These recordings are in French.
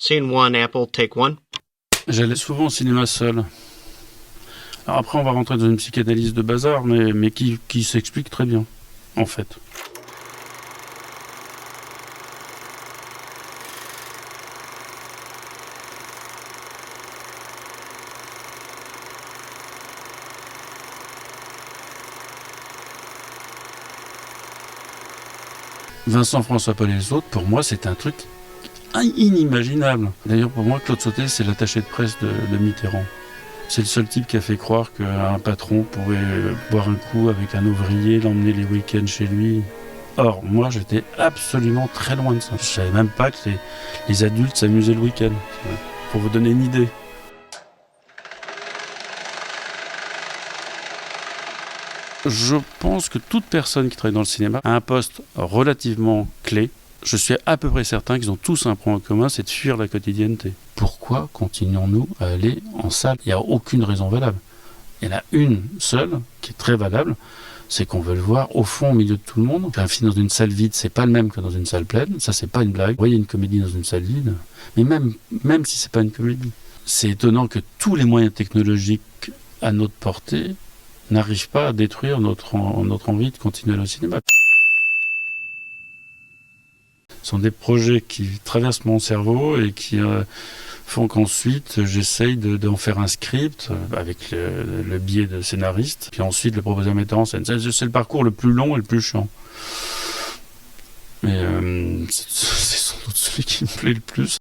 Scene 1, Apple, take 1. J'allais souvent au cinéma seul. Alors après, on va rentrer dans une psychanalyse de bazar, mais qui s'explique très bien, en fait. Vincent François Paul et les autres, pour moi, c'est un truc inimaginable. D'ailleurs, pour moi, Claude Sautet, c'est l'attaché de presse de Mitterrand. C'est le seul type qui a fait croire qu'un patron pouvait boire un coup avec un ouvrier, l'emmener les week-ends chez lui. Or, moi, j'étais absolument très loin de ça. Je savais même pas que les adultes s'amusaient le week-end. Pour vous donner une idée. Je pense que toute personne qui travaille dans le cinéma a un poste relativement clé. Je suis à peu près certain qu'ils ont tous un point en commun, c'est de fuir la quotidienneté. Pourquoi continuons-nous à aller en salle ? Il n'y a aucune raison valable. Il y en a une seule qui est très valable, c'est qu'on veut le voir au fond, au milieu de tout le monde. Un film dans une salle vide, c'est pas le même que dans une salle pleine. Ça, c'est pas une blague. Vous voyez une comédie dans une salle vide, mais même si c'est pas une comédie. C'est étonnant que tous les moyens technologiques à notre portée n'arrivent pas à détruire notre envie de continuer le cinéma. Ce sont des projets qui traversent mon cerveau et qui font qu'ensuite j'essaye d'en faire un script avec le biais de scénariste, puis ensuite le proposer à metteur en scène. C'est le parcours le plus long et le plus chiant. Mais c'est sans doute celui qui me plaît le plus.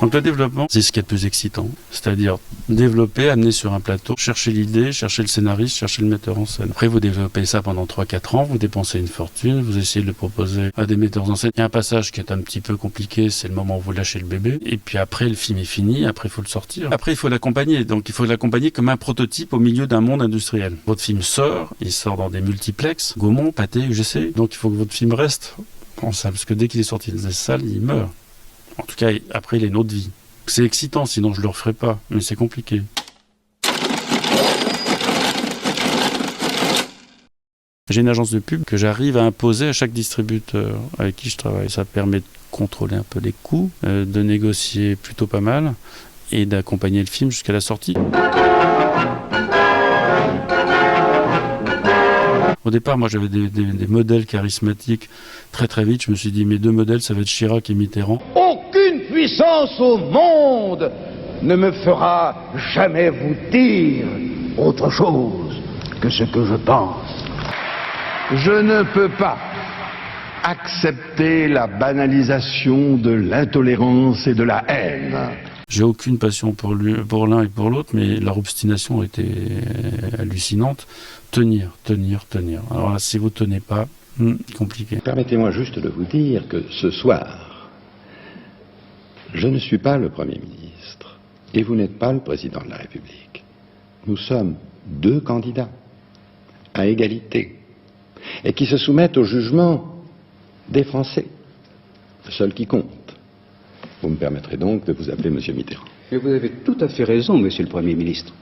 Donc le développement, c'est ce qui est le plus excitant. C'est-à-dire développer, amener sur un plateau, chercher l'idée, chercher le scénariste, chercher le metteur en scène. Après, vous développez ça pendant 3-4 ans, vous dépensez une fortune, vous essayez de le proposer à des metteurs en scène. Il y a un passage qui est un petit peu compliqué, c'est le moment où vous lâchez le bébé. Et puis après, le film est fini, après il faut le sortir. Après, il faut l'accompagner. Donc il faut l'accompagner comme un prototype au milieu d'un monde industriel. Votre film sort, il sort dans des multiplex, Gaumont, Pathé, UGC. Donc il faut que votre film reste en salle, parce que dès qu'il est sorti des salles, il meurt. En tout cas, après, il a une autre vie. C'est excitant, sinon je ne le referai pas, mais c'est compliqué. J'ai une agence de pub que j'arrive à imposer à chaque distributeur avec qui je travaille. Ça permet de contrôler un peu les coûts, de négocier plutôt pas mal et d'accompagner le film jusqu'à la sortie. Au départ, moi, j'avais des modèles charismatiques très très vite. Je me suis dit, mes deux modèles, ça va être Chirac et Mitterrand. Aucune puissance au monde ne me fera jamais vous dire autre chose que ce que je pense. Je ne peux pas accepter la banalisation de l'intolérance et de la haine. J'ai aucune passion pour l'un et pour l'autre, mais leur obstination était hallucinante. Tenir. Alors là, si vous tenez pas, compliqué. Permettez-moi juste de vous dire que ce soir, je ne suis pas le Premier ministre et vous n'êtes pas le Président de la République. Nous sommes deux candidats à égalité et qui se soumettent au jugement des Français, le seul qui compte. Vous me permettrez donc de vous appeler Monsieur Mitterrand. Mais vous avez tout à fait raison, Monsieur le Premier ministre.